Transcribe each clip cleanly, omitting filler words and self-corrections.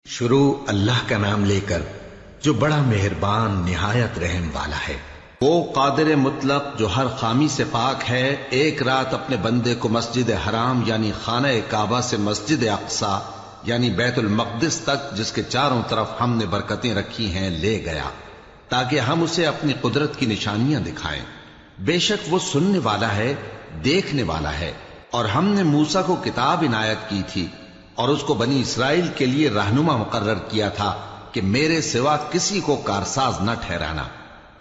شروع اللہ کا نام لے کر جو بڑا مہربان نہایت رحم والا ہے۔ وہ قادر مطلق جو ہر خامی سے پاک ہے، ایک رات اپنے بندے کو مسجد حرام یعنی خانہ کعبہ سے مسجد اقصی یعنی بیت المقدس تک، جس کے چاروں طرف ہم نے برکتیں رکھی ہیں، لے گیا تاکہ ہم اسے اپنی قدرت کی نشانیاں دکھائیں۔ بے شک وہ سننے والا ہے، دیکھنے والا ہے۔ اور ہم نے موسیٰ کو کتاب عنایت کی تھی اور اس کو بنی اسرائیل کے لیے رہنما مقرر کیا تھا کہ میرے سوا کسی کو کارساز نہ ٹھہرانا۔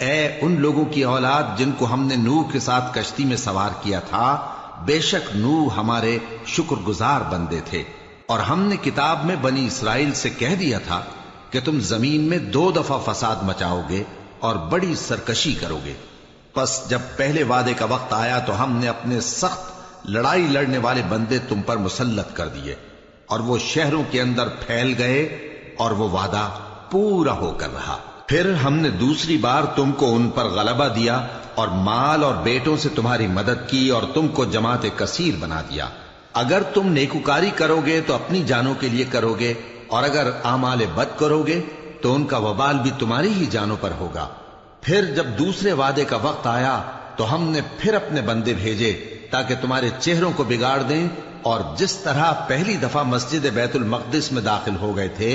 اے ان لوگوں کی اولاد جن کو ہم نے نوح کے ساتھ کشتی میں سوار کیا تھا، بے شک نوح ہمارے شکر گزار بندے تھے۔ اور ہم نے کتاب میں بنی اسرائیل سے کہہ دیا تھا کہ تم زمین میں 2 دفعہ فساد مچاؤ گے اور بڑی سرکشی کرو گے۔ پس جب پہلے وعدے کا وقت آیا تو ہم نے اپنے سخت لڑائی لڑنے والے بندے تم پر مسلط کر دیے، اور وہ شہروں کے اندر پھیل گئے، اور وہ وعدہ پورا ہو کر رہا۔ پھر ہم نے دوسری بار تم کو ان پر غلبہ دیا اور مال اور بیٹوں سے تمہاری مدد کی اور تم کو جماعت کثیر بنا دیا۔ اگر تم نیکوکاری کرو گے تو اپنی جانوں کے لیے کرو گے، اور اگر اعمال بد کرو گے تو ان کا وبال بھی تمہاری ہی جانوں پر ہوگا۔ پھر جب دوسرے وعدے کا وقت آیا تو ہم نے پھر اپنے بندے بھیجے تاکہ تمہارے چہروں کو بگاڑ دیں، اور جس طرح پہلی دفعہ مسجد بیت المقدس میں داخل ہو گئے تھے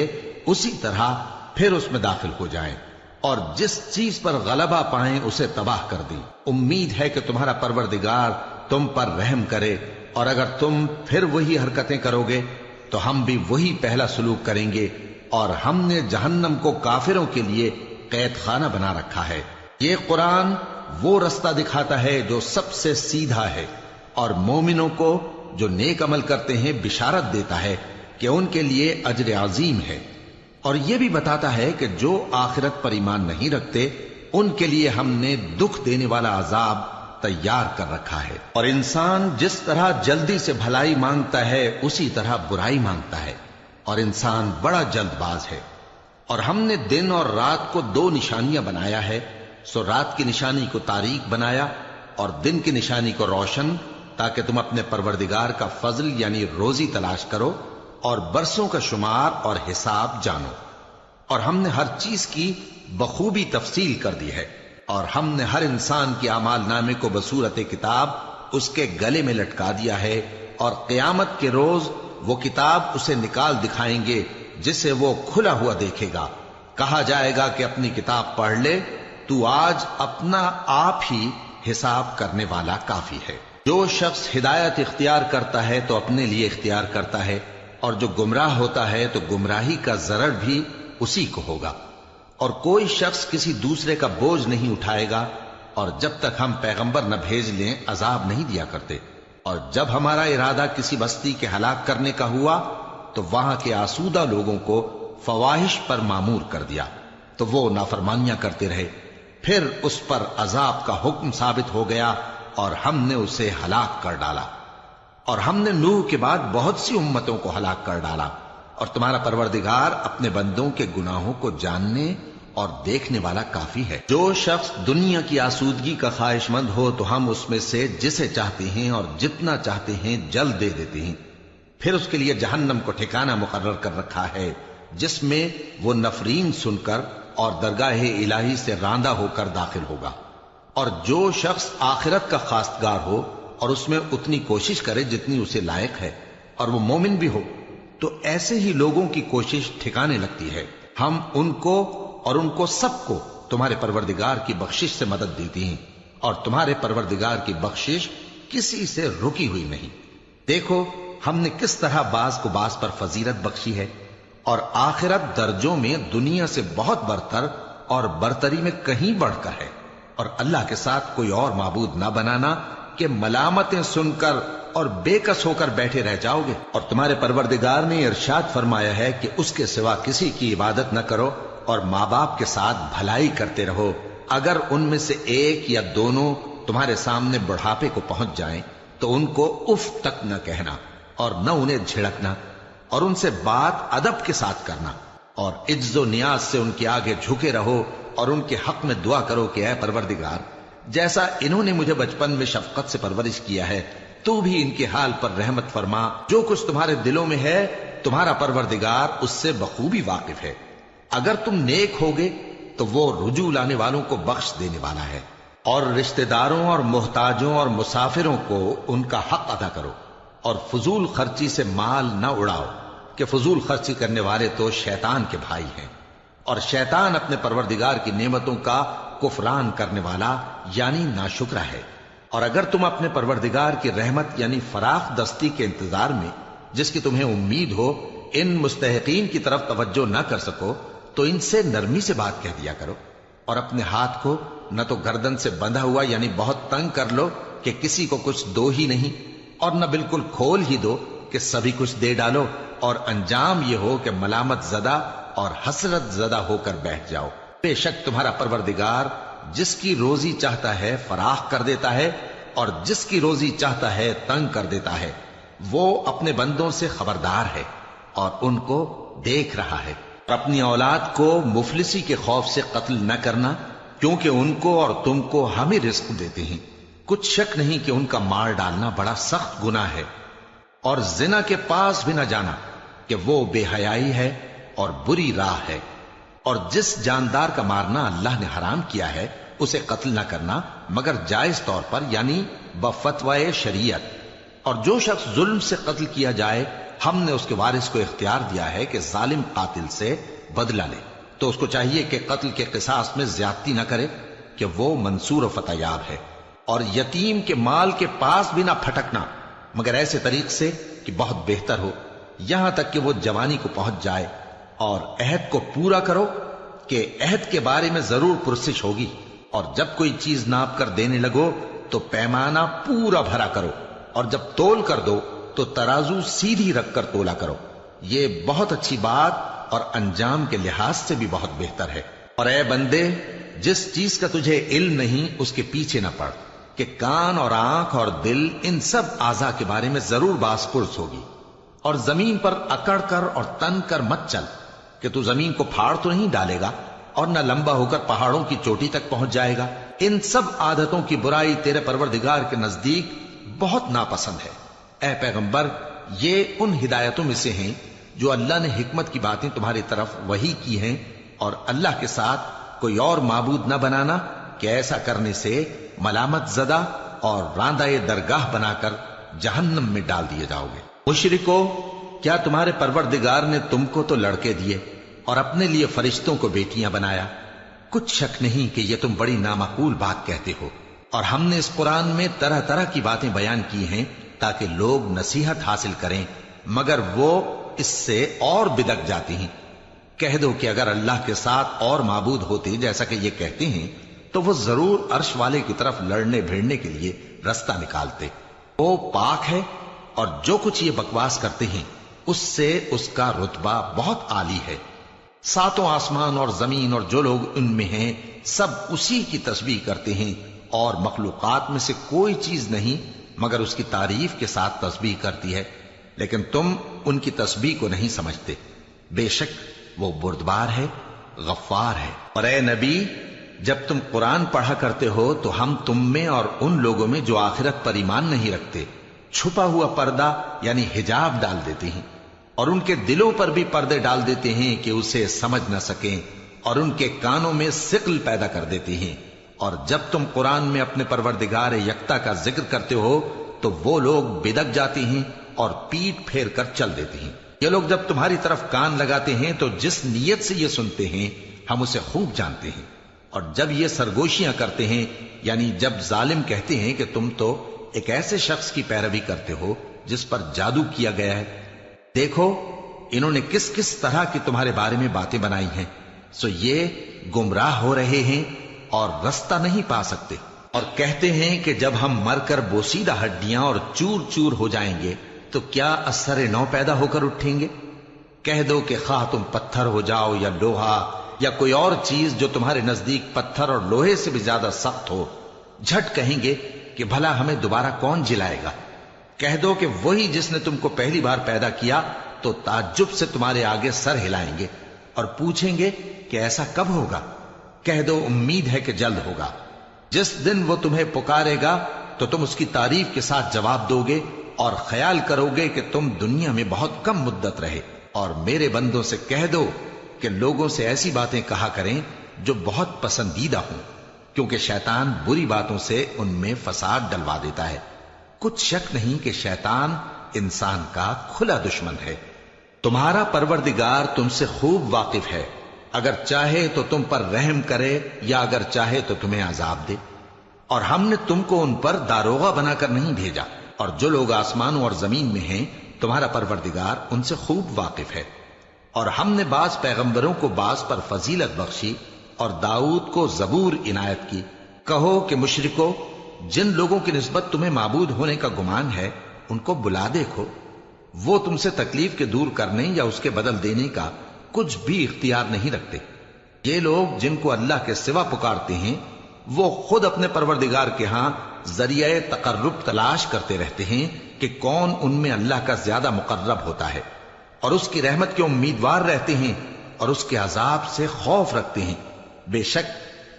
اسی طرح پھر اس میں داخل ہو جائیں، اور جس چیز پر غلبہ پائیں اسے تباہ کر دیں۔ امید ہے کہ تمہارا پروردگار تم پر رحم کرے، اور اگر تم پھر وہی حرکتیں کرو گے تو ہم بھی وہی پہلا سلوک کریں گے، اور ہم نے جہنم کو کافروں کے لیے قید خانہ بنا رکھا ہے۔ یہ قرآن وہ رستہ دکھاتا ہے جو سب سے سیدھا ہے، اور مومنوں کو جو نیک عمل کرتے ہیں بشارت دیتا ہے کہ ان کے لیے اجر عظیم ہے، اور یہ بھی بتاتا ہے کہ جو آخرت پر ایمان نہیں رکھتے ان کے لیے ہم نے دکھ دینے والا عذاب تیار کر رکھا ہے۔ اور انسان جس طرح جلدی سے بھلائی مانگتا ہے اسی طرح برائی مانگتا ہے، اور انسان بڑا جلد باز ہے۔ اور ہم نے دن اور رات کو 2 نشانیاں بنایا ہے، سو رات کی نشانی کو تاریک بنایا اور دن کی نشانی کو روشن، تاکہ تم اپنے پروردگار کا فضل یعنی روزی تلاش کرو اور برسوں کا شمار اور حساب جانو۔ اور ہم نے ہر چیز کی بخوبی تفصیل کر دی ہے، اور ہم نے ہر انسان کے اعمال نامے کو بصورت کتاب اس کے گلے میں لٹکا دیا ہے، اور قیامت کے روز وہ کتاب اسے نکال دکھائیں گے جسے وہ کھلا ہوا دیکھے گا۔ کہا جائے گا کہ اپنی کتاب پڑھ لے، تو آج اپنا آپ ہی حساب کرنے والا کافی ہے۔ جو شخص ہدایت اختیار کرتا ہے تو اپنے لیے اختیار کرتا ہے، اور جو گمراہ ہوتا ہے تو گمراہی کا ضرر بھی اسی کو ہوگا۔ اور کوئی شخص کسی دوسرے کا بوجھ نہیں اٹھائے گا، اور جب تک ہم پیغمبر نہ بھیج لیں عذاب نہیں دیا کرتے۔ اور جب ہمارا ارادہ کسی بستی کے ہلاک کرنے کا ہوا تو وہاں کے آسودہ لوگوں کو فواحش پر مامور کر دیا، تو وہ نافرمانیاں کرتے رہے۔ پھر اس پر عذاب کا حکم ثابت ہو گیا اور ہم نے اسے ہلاک کر ڈالا۔ اور ہم نے نوح کے بعد بہت سی امتوں کو ہلاک کر ڈالا، اور تمہارا پروردگار اپنے بندوں کے گناہوں کو جاننے اور دیکھنے والا کافی ہے۔ جو شخص دنیا کی آسودگی کا خواہش مند ہو تو ہم اس میں سے جسے چاہتے ہیں اور جتنا چاہتے ہیں جلد دے دیتے ہیں۔ پھر اس کے لیے جہنم کو ٹھکانہ مقرر کر رکھا ہے، جس میں وہ نفرین سن کر اور درگاہ الہی سے راندہ ہو کر داخل ہوگا۔ اور جو شخص آخرت کا خواستگار ہو اور اس میں اتنی کوشش کرے جتنی اسے لائق ہے، اور وہ مومن بھی ہو، تو ایسے ہی لوگوں کی کوشش ٹھکانے لگتی ہے۔ ہم ان کو اور ان کو سب کو تمہارے پروردگار کی بخشش سے مدد دیتی ہیں، اور تمہارے پروردگار کی بخشش کسی سے رکی ہوئی نہیں۔ دیکھو ہم نے کس طرح بعض کو بعض پر فضیلت بخشی ہے، اور آخرت درجوں میں دنیا سے بہت برتر اور برتری میں کہیں بڑھ کر ہے۔ اور اللہ کے ساتھ کوئی اور معبود نہ بنانا کہ ملامتیں سن کر اور بے کس ہو کر بیٹھے رہ جاؤ گے۔ اور تمہارے پروردگار نے ارشاد فرمایا ہے کہ اس کے سوا کسی کی عبادت نہ کرو، اور ماں باپ کے ساتھ بھلائی کرتے رہو۔ اگر ان میں سے ایک یا دونوں تمہارے سامنے بڑھاپے کو پہنچ جائیں تو ان کو اف تک نہ کہنا، اور نہ انہیں جھڑکنا، اور ان سے بات ادب کے ساتھ کرنا، اور عجز و نیاز سے ان کے آگے جھکے رہو، اور ان کے حق میں دعا کرو کہ اے پروردگار، جیسا انہوں نے مجھے بچپن میں شفقت سے پرورش کیا ہے، تو بھی ان کے حال پر رحمت فرما۔ جو کچھ تمہارے دلوں میں ہے تمہارا پروردگار اس سے بخوبی واقف ہے۔ اگر تم نیک ہوگے تو وہ رجوع لانے والوں کو بخش دینے والا ہے، اور رشتہ داروں اور محتاجوں اور مسافروں کو ان کا حق ادا کرو، اور فضول خرچی سے مال نہ اڑاؤ کہ فضول خرچی کرنے والے تو شیطان کے بھائی ہیں، اور شیطان اپنے پروردگار کی نعمتوں کا کفران کرنے والا یعنی ناشکرا ہے۔ اور اگر تم اپنے پروردگار کی رحمت یعنی فراخ دستی کے انتظار میں جس کی تمہیں امید ہو ان مستحقین کی طرف توجہ نہ کر سکو تو ان سے نرمی سے بات کہہ دیا کرو، اور اپنے ہاتھ کو نہ تو گردن سے بندھا ہوا یعنی بہت تنگ کر لو کہ کسی کو کچھ دو ہی نہیں، اور نہ بالکل کھول ہی دو کہ سبھی کچھ دے ڈالو، اور انجام یہ ہو کہ ملامت زدہ اور حسرت زدہ ہو کر بیٹھ جاؤ۔ بے شک تمہارا پروردگار جس کی روزی چاہتا ہے فراخ کر دیتا ہے، اور جس کی روزی چاہتا ہے تنگ کر دیتا ہے۔ وہ اپنے بندوں سے خبردار ہے اور ان کو دیکھ رہا ہے۔ اپنی اولاد کو مفلسی کے خوف سے قتل نہ کرنا، کیونکہ ان کو اور تم کو ہم ہی رزق دیتے ہیں۔ کچھ شک نہیں کہ ان کا مار ڈالنا بڑا سخت گناہ ہے، اور زنا کے پاس بھی نہ جانا کہ وہ بے حیائی ہے اور بری راہ ہے۔ اور جس جاندار کا مارنا اللہ نے حرام کیا ہے اسے قتل نہ کرنا مگر جائز طور پر یعنی بفتوائے شریعت۔ اور جو شخص ظلم سے قتل کیا جائے ہم نے اس کے وارث کو اختیار دیا ہے کہ ظالم قاتل سے بدلہ لے، تو اس کو چاہیے کہ قتل کے قصاص میں زیادتی نہ کرے کہ وہ منصور و فتح یاب ہے۔ اور یتیم کے مال کے پاس بھی نہ پھٹکنا مگر ایسے طریق سے کہ بہت بہتر ہو، یہاں تک کہ وہ جوانی کو پہنچ جائے۔ اور عہد کو پورا کرو کہ عہد کے بارے میں ضرور پرسش ہوگی، اور جب کوئی چیز ناپ کر دینے لگو تو پیمانہ پورا بھرا کرو، اور جب تول کر دو تو ترازو سیدھی رکھ کر تولا کرو، یہ بہت اچھی بات اور انجام کے لحاظ سے بھی بہت بہتر ہے۔ اور اے بندے، جس چیز کا تجھے علم نہیں اس کے پیچھے نہ پڑ کہ کان اور آنکھ اور دل ان سب اعضاء کے بارے میں ضرور باس پرس ہوگی۔ اور زمین پر اکڑ کر اور تن کر مت چل کہ تو زمین کو پھاڑ تو نہیں ڈالے گا اور نہ لمبا ہو کر پہاڑوں کی چوٹی تک پہنچ جائے گا۔ ان سب عادتوں کی برائی تیرے پروردگار کے نزدیک بہت ناپسند ہے۔ اے پیغمبر، یہ ان ہدایتوں میں سے ہیں جو اللہ نے حکمت کی باتیں تمہاری طرف وحی کی ہیں، اور اللہ کے ساتھ کوئی اور معبود نہ بنانا کہ ایسا کرنے سے ملامت زدہ اور راندہ درگاہ بنا کر جہنم میں ڈال دیے جاؤ گے۔ مشرکو، کیا تمہارے پروردگار نے تم کو تو لڑکے دیے اور اپنے لیے فرشتوں کو بیٹیاں بنایا؟ کچھ شک نہیں کہ یہ تم بڑی نامعقول بات کہتے ہو، اور ہم نے اس قرآن میں طرح طرح کی باتیں بیان کی ہیں تاکہ لوگ نصیحت حاصل کریں، مگر وہ اس سے اور بدک جاتی ہیں۔ کہہ دو کہ اگر اللہ کے ساتھ اور معبود ہوتے جیسا کہ یہ کہتے ہیں تو وہ ضرور عرش والے کی طرف لڑنے بھیڑنے کے لیے رستہ نکالتے۔ وہ پاک ہے، اور جو کچھ یہ بکواس کرتے ہیں اس سے اس کا رتبہ بہت عالی ہے۔ ساتوں آسمان اور زمین اور جو لوگ ان میں ہیں سب اسی کی تسبیح کرتے ہیں، اور مخلوقات میں سے کوئی چیز نہیں مگر اس کی تعریف کے ساتھ تسبیح کرتی ہے، لیکن تم ان کی تسبیح کو نہیں سمجھتے۔ بے شک وہ بردبار ہے، غفار ہے۔ اور اے نبی، جب تم قرآن پڑھا کرتے ہو تو ہم تم میں اور ان لوگوں میں جو آخرت پر ایمان نہیں رکھتے چھپا ہوا پردہ یعنی حجاب ڈال دیتے ہیں، اور ان کے دلوں پر بھی پردے ڈال دیتے ہیں کہ اسے سمجھ نہ سکیں، اور ان کے کانوں میں ثقل پیدا کر دیتے ہیں۔ اور جب تم قرآن میں اپنے پروردگار یکتا کا ذکر کرتے ہو تو وہ لوگ بدک جاتے ہیں اور پیٹ پھیر کر چل دیتے ہیں۔ یہ لوگ جب تمہاری طرف کان لگاتے ہیں تو جس نیت سے یہ سنتے ہیں ہم اسے خوب جانتے ہیں، اور جب یہ سرگوشیاں کرتے ہیں یعنی جب ظالم کہتے ہیں کہ تم تو ایک ایسے شخص کی پیروی کرتے ہو جس پر جادو کیا گیا ہے، دیکھو انہوں نے کس کس طرح کی تمہارے بارے میں باتیں بنائی ہیں، سو یہ گمراہ ہو رہے ہیں اور رستہ نہیں پا سکتے۔ اور کہتے ہیں کہ جب ہم مر کر بوسیدہ ہڈیاں اور چور چور ہو جائیں گے تو کیا اثر نو پیدا ہو کر اٹھیں گے؟ کہہ دو کہ خواہ تم پتھر ہو جاؤ یا لوہا یا کوئی اور چیز جو تمہارے نزدیک پتھر اور لوہے سے بھی زیادہ سخت ہو، جھٹ کہیں گے کہ بھلا ہمیں دوبارہ کون جلائے گا؟ کہہ دو کہ وہی جس نے تم کو پہلی بار پیدا کیا تو تعجب سے تمہارے آگے سر ہلائیں گے اور پوچھیں گے کہ ایسا کب ہوگا؟ کہہ دو امید ہے کہ جلد ہوگا۔ جس دن وہ تمہیں پکارے گا تو تم اس کی تعریف کے ساتھ جواب دو گے اور خیال کرو گے کہ تم دنیا میں بہت کم مدت رہے۔ اور میرے بندوں سے کہہ دو کہ لوگوں سے ایسی باتیں کہا کریں جو بہت پسندیدہ ہوں، کیونکہ شیطان بری باتوں سے ان میں فساد ڈلوا دیتا ہے۔ کچھ شک نہیں کہ شیطان انسان کا کھلا دشمن ہے۔ تمہارا پروردگار تم سے خوب واقف ہے، اگر چاہے تو تم پر رحم کرے یا اگر چاہے تو تمہیں عذاب دے۔ اور ہم نے تم کو ان پر داروغہ بنا کر نہیں بھیجا، اور جو لوگ آسمانوں اور زمین میں ہیں تمہارا پروردگار ان سے خوب واقف ہے۔ اور ہم نے بعض پیغمبروں کو بعض پر فضیلت بخشی اور داؤد کو زبور عنایت کی۔ کہو کہ مشرکو، جن لوگوں کی نسبت تمہیں معبود ہونے کا گمان ہے ان کو بلا دیکھو، وہ تم سے تکلیف کے دور کرنے یا اس کے بدل دینے کا کچھ بھی اختیار نہیں رکھتے۔ یہ لوگ جن کو اللہ کے سوا پکارتے ہیں وہ خود اپنے پروردگار کے ہاں ذریعہ تقرب تلاش کرتے رہتے ہیں کہ کون ان میں اللہ کا زیادہ مقرب ہوتا ہے، اور اس کی رحمت کے امیدوار رہتے ہیں اور اس کے عذاب سے خوف رکھتے ہیں۔ بے شک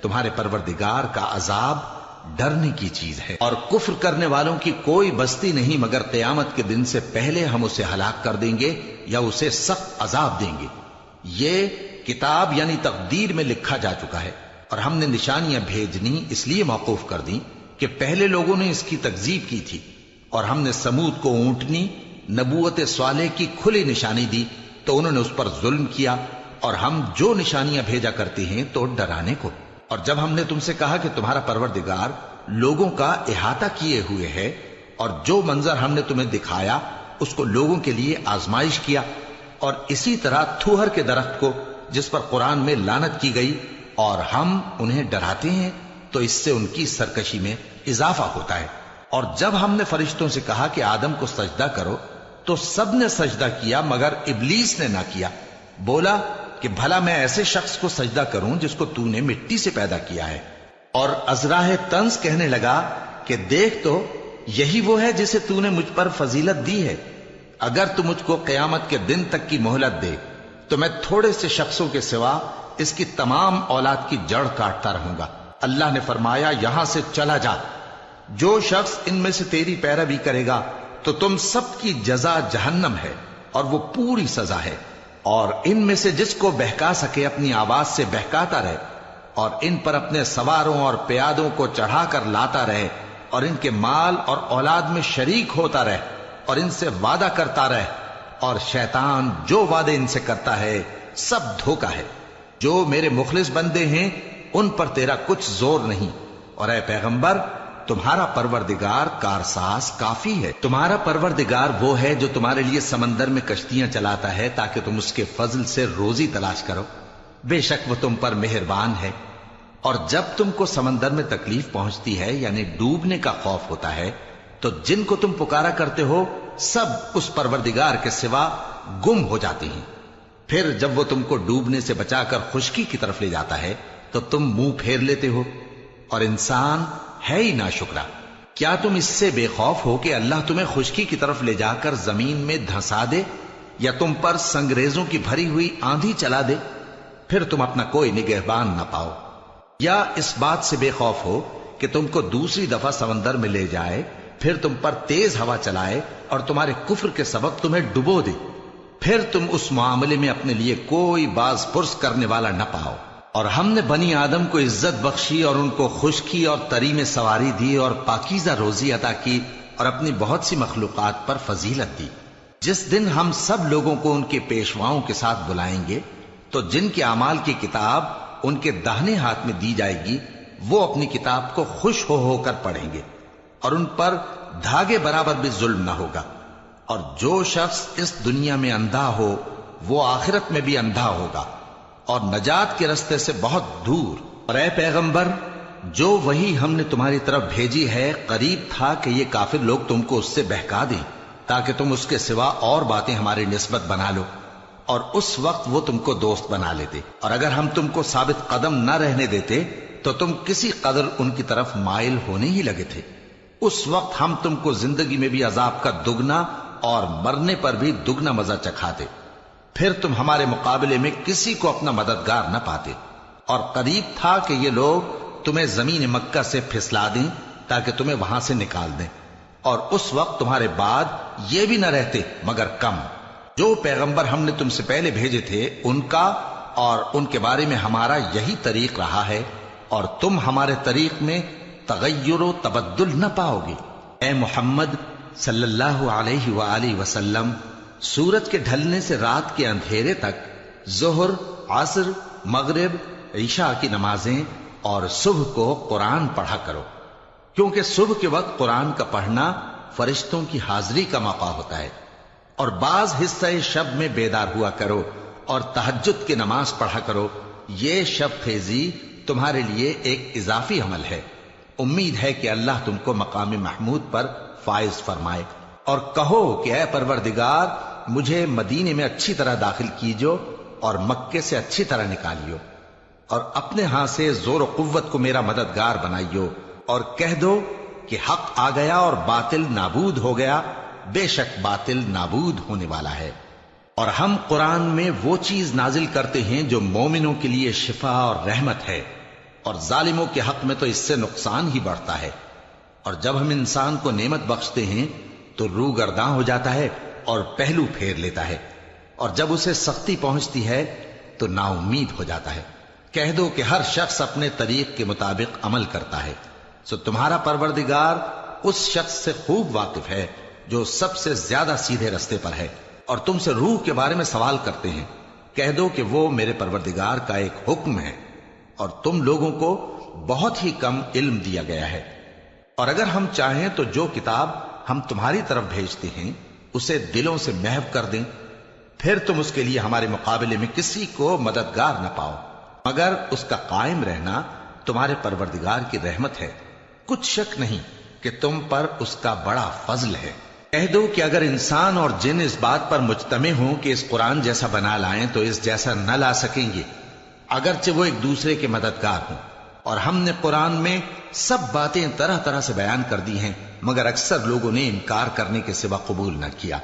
تمہارے پروردگار کا عذاب ڈرنے کی چیز ہے، اور کفر کرنے والوں کی کوئی بستی نہیں مگر قیامت کے دن سے پہلے ہم اسے ہلاک کر دیں گے یا اسے سخت عذاب دیں گے۔ یہ کتاب یعنی تقدیر میں لکھا جا چکا ہے، اور ہم نے نشانیاں بھیجنی اس لیے موقوف کر دیں کہ پہلے لوگوں نے اس کی تکذیب کی تھی، اور ہم نے سمود کو اونٹنی نبوت صالح کی کھلی نشانی دی تو انہوں نے اس پر ظلم کیا، اور ہم جو نشانیاں بھیجا کرتے ہیں تو ڈرانے کو۔ اور جب ہم نے تم سے کہا کہ تمہارا پروردگار لوگوں کا احاطہ کیے ہوئے ہے، اور جو منظر ہم نے تمہیں دکھایا اس کو لوگوں کے لیے آزمائش کیا، اور اسی طرح تھوہر کے درخت کو جس پر قرآن میں لعنت کی گئی، اور ہم انہیں ڈراتے ہیں تو اس سے ان کی سرکشی میں اضافہ ہوتا ہے۔ اور جب ہم نے فرشتوں سے کہا کہ آدم کو سجدہ کرو تو سب نے سجدہ کیا مگر ابلیس نے نہ کیا، بولا کہ بھلا میں ایسے شخص کو سجدہ کروں جس کو تو نے مٹی سے پیدا کیا ہے۔ اور ازراہ طنز کہنے لگا کہ دیکھ تو یہی وہ ہے جسے تو نے مجھ پر فضیلت دی ہے، اگر تو مجھ کو قیامت کے دن تک کی مہلت دے تو میں تھوڑے سے شخصوں کے سوا اس کی تمام اولاد کی جڑ کاٹتا رہوں گا۔ اللہ نے فرمایا یہاں سے چلا جا، جو شخص ان میں سے تیری پیروی کرے گا تو تم سب کی جزا جہنم ہے اور وہ پوری سزا ہے، اور ان میں سے جس کو بہکا سکے اپنی آواز سے بہکاتا رہے، اور ان پر اپنے سواروں اور پیادوں کو چڑھا کر لاتا رہے، اور ان کے مال اور اولاد میں شریک ہوتا رہے، اور ان سے وعدہ کرتا رہے، اور شیطان جو وعدے ان سے کرتا ہے سب دھوکا ہے۔ جو میرے مخلص بندے ہیں ان پر تیرا کچھ زور نہیں، اور اے پیغمبر تمہارا پروردگار کارساز کافی ہے۔ تمہارا پروردگار وہ ہے جو تمہارے لیے سمندر میں کشتیاں چلاتا ہے تاکہ تم اس کے فضل سے روزی تلاش کرو، بے شک وہ تم پر مہربان ہے۔ اور جب تم کو سمندر میں تکلیف پہنچتی ہے یعنی ڈوبنے کا خوف ہوتا ہے تو جن کو تم پکارا کرتے ہو سب اس پروردگار کے سوا گم ہو جاتے ہیں۔ پھر جب وہ تم کو ڈوبنے سے بچا کر خشکی کی طرف لے جاتا ہے تو تم منہ پھیر لیتے ہو، اور انسان ہے ہی ناشکرا۔ کیا تم اس سے بے خوف ہو کہ اللہ تمہیں خشکی کی طرف لے جا کر زمین میں دھنسا دے، یا تم پر سنگریزوں کی بھری ہوئی آندھی چلا دے، پھر تم اپنا کوئی نگہبان نہ پاؤ؟ یا اس بات سے بے خوف ہو کہ تم کو دوسری دفعہ سمندر میں لے جائے، پھر تم پر تیز ہوا چلائے اور تمہارے کفر کے سبب تمہیں ڈبو دے، پھر تم اس معاملے میں اپنے لیے کوئی باز پرس کرنے والا نہ پاؤ۔ اور ہم نے بنی آدم کو عزت بخشی اور ان کو خشکی اور تری میں سواری دی اور پاکیزہ روزی عطا کی اور اپنی بہت سی مخلوقات پر فضیلت دی۔ جس دن ہم سب لوگوں کو ان کے پیشواؤں کے ساتھ بلائیں گے تو جن کے اعمال کی کتاب ان کے داہنے ہاتھ میں دی جائے گی وہ اپنی کتاب کو خوش ہو کر پڑھیں گے، اور ان پر دھاگے برابر بھی ظلم نہ ہوگا۔ اور جو شخص اس دنیا میں اندھا ہو وہ آخرت میں بھی اندھا ہوگا اور نجات کے رستے سے بہت دور۔ اور اے پیغمبر جو وہی ہم نے تمہاری طرف بھیجی ہے قریب تھا کہ یہ کافر لوگ تم کو اس سے بہکا دیں تاکہ تم اس کے سوا اور باتیں ہماری نسبت بنا لو، اور اس وقت وہ تم کو دوست بنا لیتے، اور اگر ہم تم کو ثابت قدم نہ رہنے دیتے تو تم کسی قدر ان کی طرف مائل ہونے ہی لگے تھے۔ اس وقت ہم تم کو زندگی میں بھی عذاب کا دگنا اور مرنے پر بھی دگنا مزہ چکھاتے، پھر تم ہمارے مقابلے میں کسی کو اپنا مددگار نہ پاتے۔ اور قریب تھا کہ یہ لوگ تمہیں زمین مکہ سے پھسلا دیں تاکہ تمہیں وہاں سے نکال دیں، اور اس وقت تمہارے بعد یہ بھی نہ رہتے مگر کم۔ جو پیغمبر ہم نے تم سے پہلے بھیجے تھے ان کا اور ان کے بارے میں ہمارا یہی طریق رہا ہے، اور تم ہمارے طریق میں تغیر و تبدل نہ پاؤ گے۔ اے محمد صلی اللہ علیہ وآلہ وسلم، سورج کے ڈھلنے سے رات کے اندھیرے تک ظہر، عصر، مغرب، عشاء کی نمازیں اور صبح کو قرآن پڑھا کرو، کیونکہ صبح کے وقت قرآن کا پڑھنا فرشتوں کی حاضری کا موقع ہوتا ہے، اور بعض حصہ شب میں بیدار ہوا کرو اور تہجد کی نماز پڑھا کرو۔ یہ شب خیزی تمہارے لیے ایک اضافی عمل ہے۔ امید ہے کہ اللہ تم کو مقام محمود پر فائز فرمائے۔ اور کہو کہ اے پروردگار، مجھے مدینے میں اچھی طرح داخل کیجو اور مکے سے اچھی طرح نکالیو، اور اپنے ہاں سے زور و قوت کو میرا مددگار بنائیو، اور کہہ دو کہ حق آ گیا اور باطل نابود ہو گیا، بے شک باطل نابود ہونے والا ہے۔ اور ہم قرآن میں وہ چیز نازل کرتے ہیں جو مومنوں کے لیے شفا اور رحمت ہے، اور ظالموں کے حق میں تو اس سے نقصان ہی بڑھتا ہے۔ اور جب ہم انسان کو نعمت بخشتے ہیں تو روح گرداں ہو جاتا ہے اور پہلو پھیر لیتا ہے، اور جب اسے سختی پہنچتی ہے تو نا امید ہو جاتا ہے۔ کہہ دو کہ ہر شخص اپنے طریق کے مطابق عمل کرتا ہے، سو تمہارا پروردگار اس شخص سے خوب واقف ہے جو سب سے زیادہ سیدھے رستے پر ہے۔ اور تم سے روح کے بارے میں سوال کرتے ہیں، کہہ دو کہ وہ میرے پروردگار کا ایک حکم ہے، اور تم لوگوں کو بہت ہی کم علم دیا گیا ہے۔ اور اگر ہم چاہیں تو جو کتاب ہم تمہاری طرف بھیجتے ہیں اسے دلوں سے محو کر دیں، پھر تم اس کے لیے ہمارے مقابلے میں کسی کو مددگار نہ پاؤ، مگر اس کا قائم رہنا تمہارے پروردگار کی رحمت ہے، کچھ شک نہیں کہ تم پر اس کا بڑا فضل ہے۔ کہہ دو کہ اگر انسان اور جن اس بات پر مجتمع ہوں کہ اس قرآن جیسا بنا لائیں تو اس جیسا نہ لا سکیں گے، اگرچہ وہ ایک دوسرے کے مددگار ہوں۔ اور ہم نے قرآن میں سب باتیں طرح طرح سے بیان کر دی ہیں، مگر اکثر لوگوں نے انکار کرنے کے سوا قبول نہ کیا،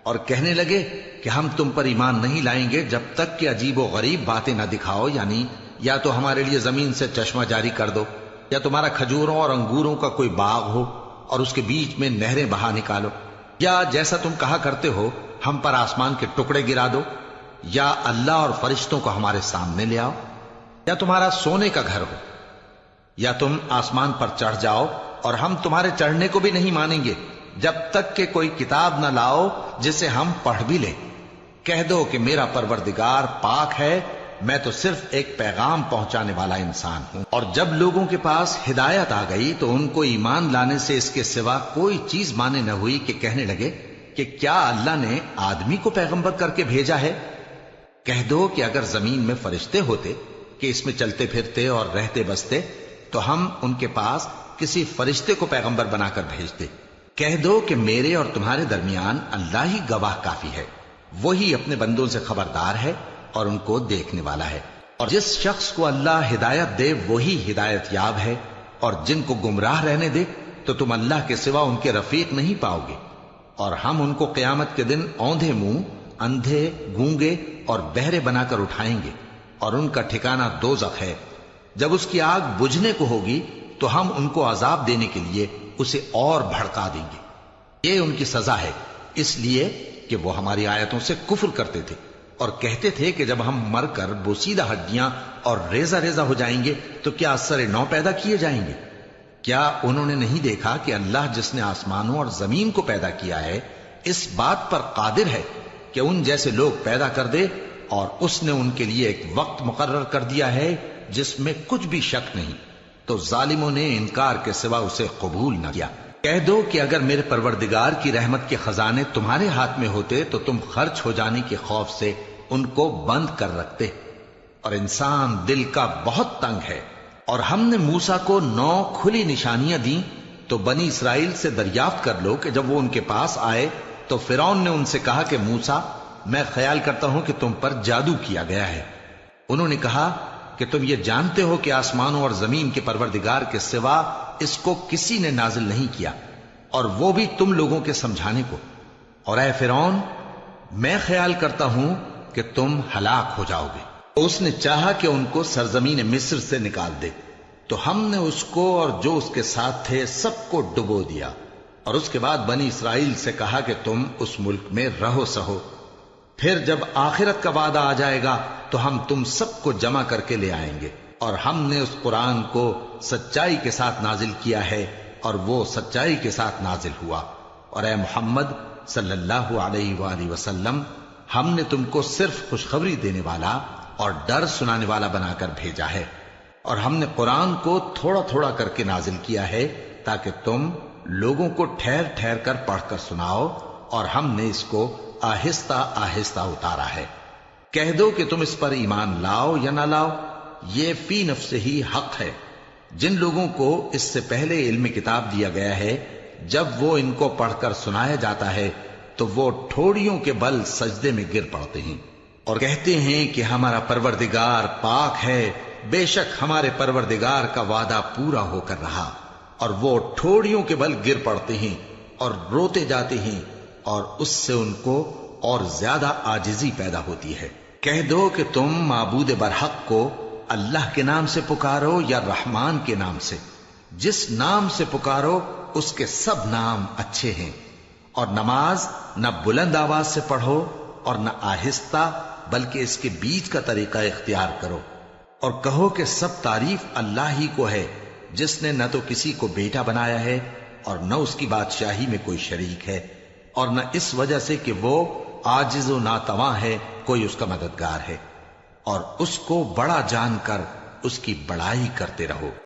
اور کہنے لگے کہ ہم تم پر ایمان نہیں لائیں گے جب تک کہ عجیب و غریب باتیں نہ دکھاؤ، یعنی یا تو ہمارے لیے زمین سے چشمہ جاری کر دو، یا تمہارا کھجوروں اور انگوروں کا کوئی باغ ہو اور اس کے بیچ میں نہریں بہا نکالو، یا جیسا تم کہا کرتے ہو ہم پر آسمان کے ٹکڑے گرا دو، یا اللہ اور فرشتوں کو ہمارے سامنے لے آؤ، یا تمہارا سونے کا گھر ہو، یا تم آسمان پر چڑھ جاؤ، اور ہم تمہارے چڑھنے کو بھی نہیں مانیں گے جب تک کہ کوئی کتاب نہ لاؤ جسے ہم پڑھ بھی لیں۔ کہہ دو کہ میرا پروردگار پاک ہے، میں تو صرف ایک پیغام پہنچانے والا انسان ہوں۔ اور جب لوگوں کے پاس ہدایت آ گئی تو ان کو ایمان لانے سے اس کے سوا کوئی چیز مانے نہ ہوئی کہ کہنے لگے کہ کیا اللہ نے آدمی کو پیغمبر کر کے بھیجا ہے؟ کہہ دو کہ اگر زمین میں فرشتے ہوتے کہ اس میں چلتے پھرتے اور رہتے بستے تو ہم ان کے پاس کسی فرشتے کو پیغمبر بنا کر بھیجتے۔ کہہ دو کہ میرے اور تمہارے درمیان اللہ ہی گواہ کافی ہے، وہی اپنے بندوں سے خبردار ہے اور ان کو دیکھنے والا ہے۔ اور جس شخص کو اللہ ہدایت دے وہی ہدایت یاب ہے، اور جن کو گمراہ رہنے دے تو تم اللہ کے سوا ان کے رفیق نہیں پاؤ گے۔ اور ہم ان کو قیامت کے دن اوندھے منہ، اندھے، گونگے اور بہرے بنا کر اٹھائیں گے، اور ان کا ٹھکانہ دوزخ ہے۔ جب اس کی آگ بجھنے کو ہوگی تو ہم ان کو عذاب دینے کے لیے اسے اور بھڑکا دیں گے۔ یہ ان کی سزا ہے، اس لیے کہ وہ ہماری آیتوں سے کفر کرتے تھے اور کہتے تھے کہ جب ہم مر کر بوسیدہ ہڈیاں اور ریزہ ریزہ ہو جائیں گے تو کیا اثر نو پیدا کیے جائیں گے؟ کیا انہوں نے نہیں دیکھا کہ اللہ جس نے آسمانوں اور زمین کو پیدا کیا ہے اس بات پر قادر ہے کہ ان جیسے لوگ پیدا کر دے، اور اس نے ان کے لیے ایک وقت مقرر کر دیا ہے جس میں کچھ بھی شک نہیں، تو ظالموں نے انکار کے سوا اسے قبول نہ کیا۔ کہہ دو کہ اگر میرے پروردگار کی رحمت کے خزانے تمہارے ہاتھ میں ہوتے تو تم خرچ ہو جانے کے خوف سے ان کو بند کر رکھتے، اور انسان دل کا بہت تنگ ہے۔ اور ہم نے موسیٰ کو 9 کھلی نشانیاں دیں تو بنی اسرائیل سے دریافت کر لو کہ جب وہ ان کے پاس آئے تو فرعون نے ان سے کہا کہ موسیٰ، میں خیال کرتا ہوں کہ تم پر جادو کیا گیا ہے۔ انہوں نے کہا کہ تم یہ جانتے ہو کہ آسمانوں اور زمین کے پروردگار کے سوا اس کو کسی نے نازل نہیں کیا، اور وہ بھی تم لوگوں کے سمجھانے کو۔ اور اے فرعون، میں خیال کرتا ہوں کہ تم ہلاک ہو جاؤ گے۔ اس نے چاہا کہ ان کو سرزمین مصر سے نکال دے، تو ہم نے اس کو اور جو اس کے ساتھ تھے سب کو ڈبو دیا، اور اس کے بعد بنی اسرائیل سے کہا کہ تم اس ملک میں رہو سہو، پھر جب آخرت کا وعدہ آ جائے گا تو ہم تم سب کو جمع کر کے لے آئیں گے، اور ہم نے اس قرآن کو سچائی کے ساتھ نازل کیا ہے اور وہ سچائی کے ساتھ نازل ہوا۔ اور اے محمد صلی اللہ علیہ وآلہ وسلم، ہم نے تم کو صرف خوشخبری دینے والا اور ڈر سنانے والا بنا کر بھیجا ہے، اور ہم نے قرآن کو تھوڑا تھوڑا کر کے نازل کیا ہے تاکہ تم لوگوں کو ٹھہر ٹھہر کر پڑھ کر سناؤ، اور ہم نے اس کو آہستہ آہستہ اتارا ہے۔ کہہ دو کہ تم اس پر ایمان لاؤ یا نہ لاؤ، یہ فی نفس ہی حق ہے۔ جن لوگوں کو اس سے پہلے علم کتاب دیا گیا ہے، جب وہ ان کو پڑھ کر سنایا جاتا ہے تو وہ ٹھوڑیوں کے بل سجدے میں گر پڑتے ہیں اور کہتے ہیں کہ ہمارا پروردگار پاک ہے، بے شک ہمارے پروردگار کا وعدہ پورا ہو کر رہا، اور وہ ٹھوڑیوں کے بل گر پڑتے ہیں اور روتے جاتے ہیں، اور اس سے ان کو اور زیادہ عاجزی پیدا ہوتی ہے۔ کہہ دو کہ تم معبود برحق کو اللہ کے نام سے پکارو یا رحمان کے نام سے، جس نام سے پکارو اس کے سب نام اچھے ہیں، اور نماز نہ بلند آواز سے پڑھو اور نہ آہستہ، بلکہ اس کے بیچ کا طریقہ اختیار کرو، اور کہو کہ سب تعریف اللہ ہی کو ہے، جس نے نہ تو کسی کو بیٹا بنایا ہے اور نہ اس کی بادشاہی میں کوئی شریک ہے، اور نہ اس وجہ سے کہ وہ عاجز و ناتواں ہے کوئی اس کا مددگار ہے، اور اس کو بڑا جان کر اس کی بڑائی کرتے رہو۔